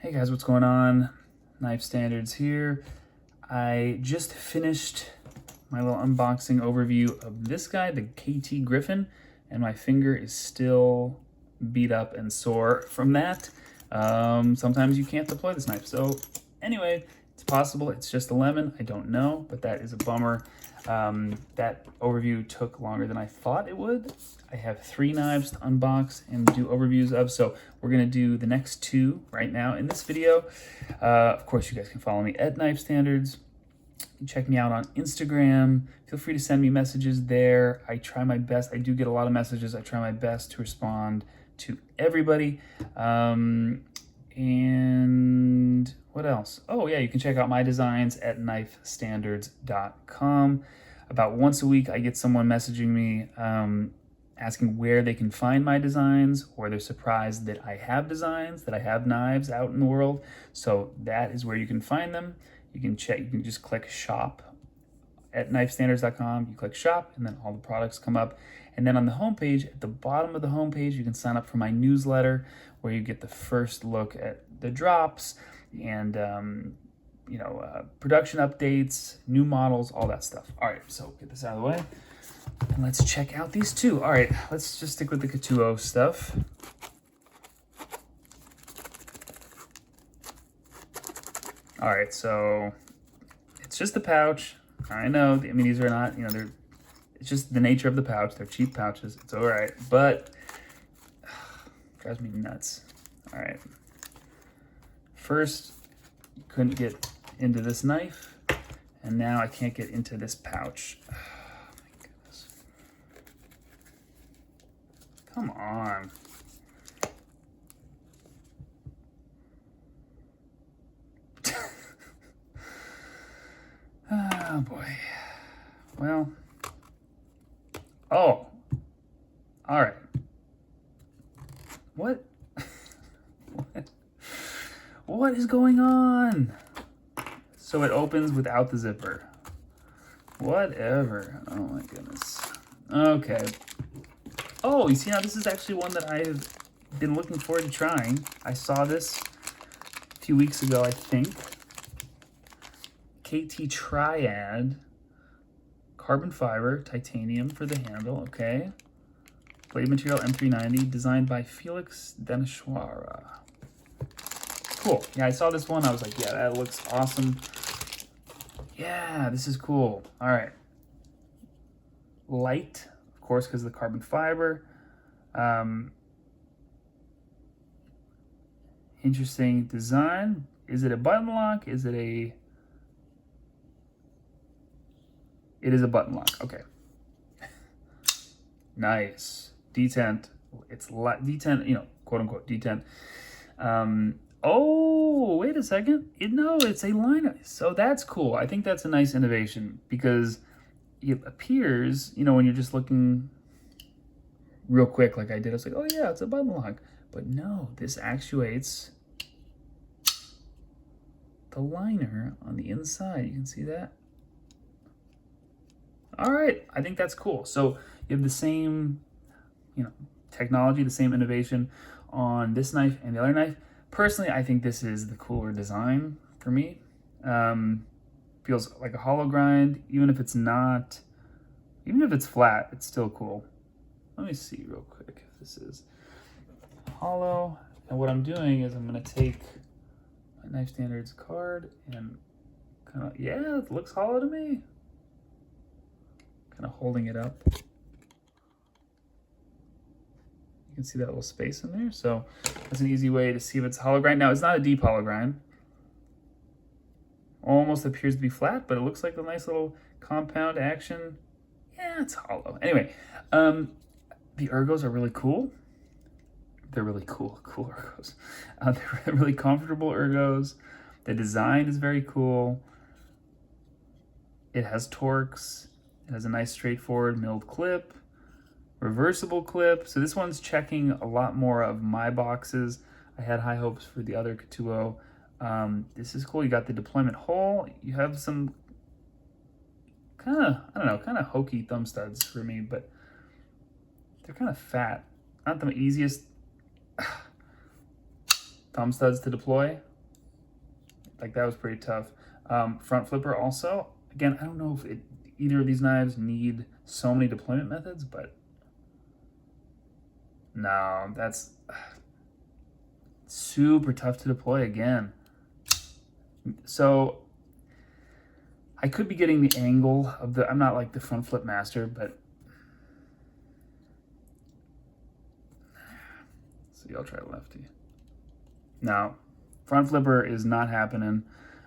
Hey guys, what's going on? Knife Standards here. I just finished my little unboxing overview of this guy, the KT Griffin, and my finger is still beat up and sore from that. Sometimes you can't deploy this knife. So anyway, it's possible it's just a lemon. I don't know, but that is a bummer. That overview took longer than I thought it would. I have 3 knives to unbox and do overviews of, so we're gonna do the next 2 right now in this video. Of course, you guys can follow me at Knife Standards. You can check me out on Instagram. Feel free to send me messages there. I try my best. I do get a lot of messages. I try my best to respond to everybody. And what else? Oh yeah, you can check out my designs at knifestandards.com. About once a week, I get someone messaging me asking where they can find my designs, or they're surprised that I have designs, that I have knives out in the world. So that is where you can find them. You can check, you can just click shop at knifestandards.com. You click shop and then all the products come up. And then on the homepage, at the bottom of the homepage, you can sign up for my newsletter where you get the first look at the drops and production updates, new models, all that stuff. All right, so get this out of the way. And let's check out these 2. All right, let's just stick with the Ketuo stuff. All right, so it's just the pouch. I know, I mean, these are not, it's just the nature of the pouch. They're cheap pouches. It's all right, but drives me nuts. All right. First, couldn't get into this knife, and now I can't get into this pouch. Oh, my goodness. Come on. Oh, boy. Well. Oh. All right. What? What is going on? So it opens without the zipper. Whatever. Oh my goodness. Okay. Oh, you see now this is actually one that I have been looking forward to trying. I saw this a few weeks ago, I think. KT Triad. Carbon fiber, titanium for the handle, okay. Blade material M390, designed by Felix Denishwara. Cool. Yeah, I saw this one. I was like, yeah, that looks awesome. Yeah, this is cool. All right. Light, of course, because of the carbon fiber. Interesting design. Is it a button lock? Is it a... It is a button lock. Okay. Nice. detent. It's detent, quote unquote detent. Oh, wait a second. No, it's a liner. So that's cool. I think that's a nice innovation because it appears, when you're just looking real quick like I did, I was like, oh yeah, it's a button lock. But no, this actuates the liner on the inside. You can see that? All right, I think that's cool. So you have the same, technology, the same innovation on this knife and the other knife. Personally, I think this is the cooler design for me. Feels like a hollow grind, even if it's not, even if it's flat, it's still cool. Let me see real quick if this is hollow. And what I'm doing is I'm gonna take my Knife Standards card and kind of, yeah, it looks hollow to me. Kind of holding it up. You can see that little space in there. So that's an easy way to see if it's hollow grind. Now, it's not a deep hollow grind. Almost appears to be flat, but it looks like a nice little compound action. Yeah, it's hollow. Anyway, the ergos are really cool. They're really cool ergos. They're really comfortable ergos. The design is very cool. It has Torx. It has a nice straightforward milled clip, reversible clip. So this one's checking a lot more of my boxes. I had high hopes for the other Ketuo. This is cool. You got the deployment hole. You have some kind of hokey thumb studs for me, but they're kind of fat. Not the easiest thumb studs to deploy, Like that was pretty tough. Front flipper also. Again, I don't know if either of these knives need so many deployment methods, but no, that's super tough to deploy again. So I could be getting the angle of I'm not like the front flip master, but see, I'll try lefty. Now, front flipper is not happening.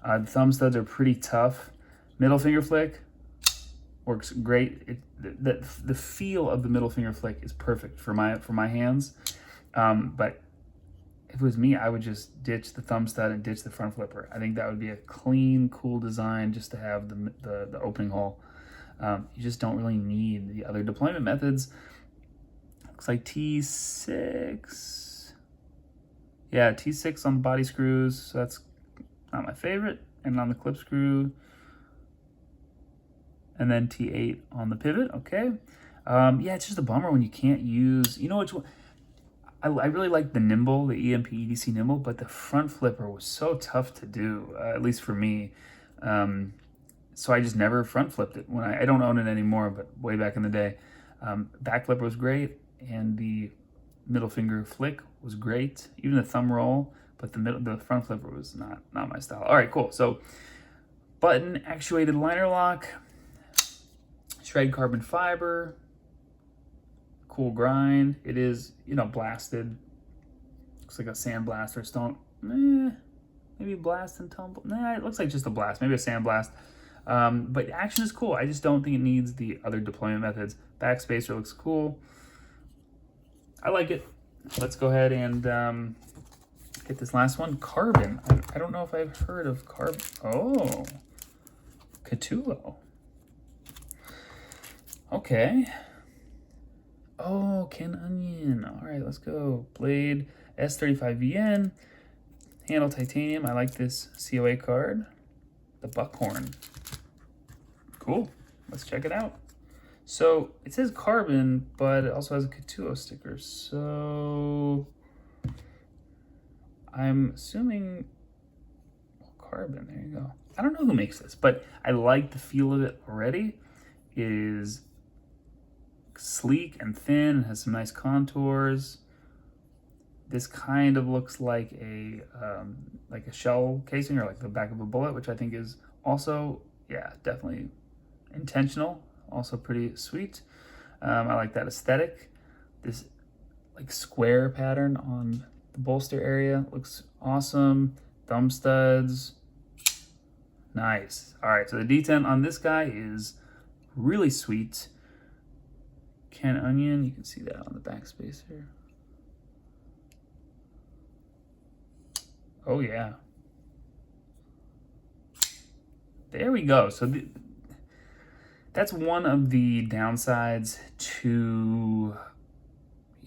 The thumb studs are pretty tough. Middle finger flick works great. The feel of the middle finger flick is perfect for my hands. But if it was me, I would just ditch the thumb stud and ditch the front flipper. I think that would be a clean, cool design just to have the opening hole. You just don't really need the other deployment methods. Looks like T6. Yeah, T6 on the body screws. So that's not my favorite. And on the clip screw. And then T8 on the pivot. Okay. Yeah, it's just a bummer when you can't use. You know which one? I really like the nimble, the EMP EDC nimble, but the front flipper was so tough to do, at least for me. So I just never front flipped it. When I don't own it anymore, but way back in the day. Back flipper was great, and the middle finger flick was great. Even the thumb roll, but the front flipper was not my style. All right, cool. So button actuated liner lock, shred carbon fiber. Cool grind. It is, blasted. Looks like a sandblast or stone. Maybe blast and tumble. Nah, it looks like just a blast. Maybe a sandblast. But the action is cool. I just don't think it needs the other deployment methods. Backspacer looks cool. I like it. Let's go ahead and get this last one. Carbon. I don't know if I've heard of carbon. Oh, Ketuo. Okay. Oh, Ken Onion. All right, let's go. Blade S35VN. Handle titanium. I like this COA card. The Buckhorn. Cool. Let's check it out. So it says carbon, but it also has a Ketuo sticker. So I'm assuming carbon. There you go. I don't know who makes this, but I like the feel of it already. It is sleek and thin and has some nice contours. This kind of looks like a shell casing or like the back of a bullet, which I think is also, yeah, definitely intentional. Also pretty sweet. I like that aesthetic. This like square pattern on the bolster area looks awesome. Thumb studs, nice. All right, so the detent on this guy is really sweet. Ken Onion, you can see that on the backspacer. Oh yeah. There we go. So that's one of the downsides to,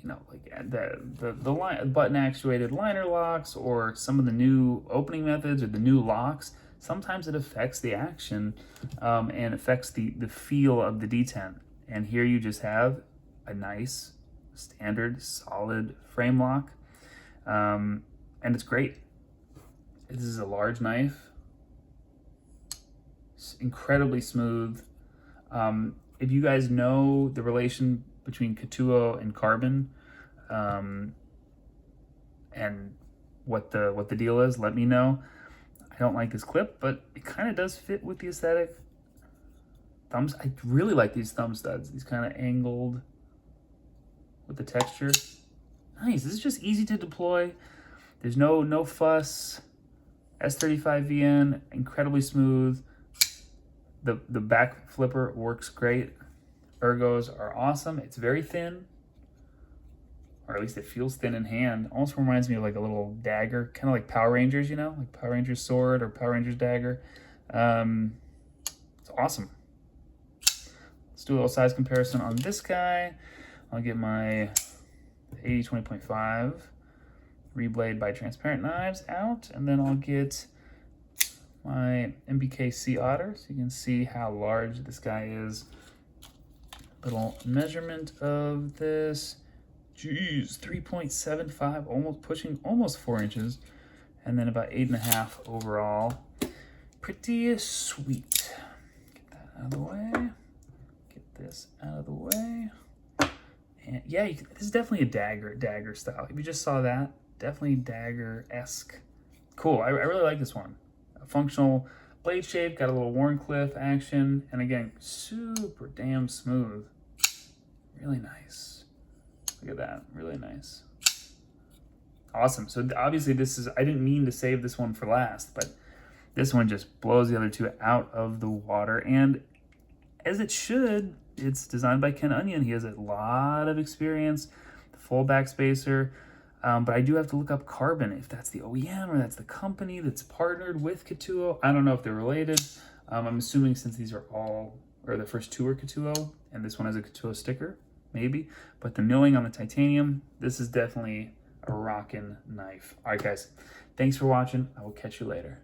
like the button actuated liner locks or some of the new opening methods or the new locks. Sometimes it affects the action and affects the feel of the detent. And here you just have a nice, standard, solid frame lock. And it's great. This is a large knife. It's incredibly smooth. If you guys know the relation between Ketuo and carbon and what the deal is, let me know. I don't like this clip, but it kind of does fit with the aesthetic. I really like these thumb studs. These kind of angled with the texture. Nice. This is just easy to deploy. There's no fuss. S35VN, incredibly smooth. The back flipper works great. Ergos are awesome. It's very thin, or at least it feels thin in hand. Almost reminds me of like a little dagger, kind of like Power Rangers, like Power Rangers sword or Power Rangers dagger. It's awesome. Let's do a little size comparison on this guy. I'll get my 80-20.5 reblade by Transparent Knives out, and then I'll get my MBK Sea Otter so you can see how large this guy is. Little measurement of this. Jeez, 3.75, almost 4 inches. and then about 8.5 overall. Pretty sweet. Get that out of the way. Get this out of the way. And yeah, this is definitely a dagger style. If you just saw that, definitely dagger-esque. Cool, I really like this one. A functional blade shape, got a little Warncliffe action, and again, super damn smooth. Really nice. Look at that, really nice. Awesome, so obviously this is, I didn't mean to save this one for last, but this one just blows the other two out of the water, and as it should. It's designed by Ken Onion. He has a lot of experience, full backspacer, but I do have to look up Carbon, if that's the OEM or that's the company that's partnered with Ketuo. I don't know if they're related. I'm assuming since these are all, or the first two are Ketuo, and this one has a Ketuo sticker, maybe. But the milling on the titanium, this is definitely a rockin' knife. All right, guys, thanks for watching. I will catch you later.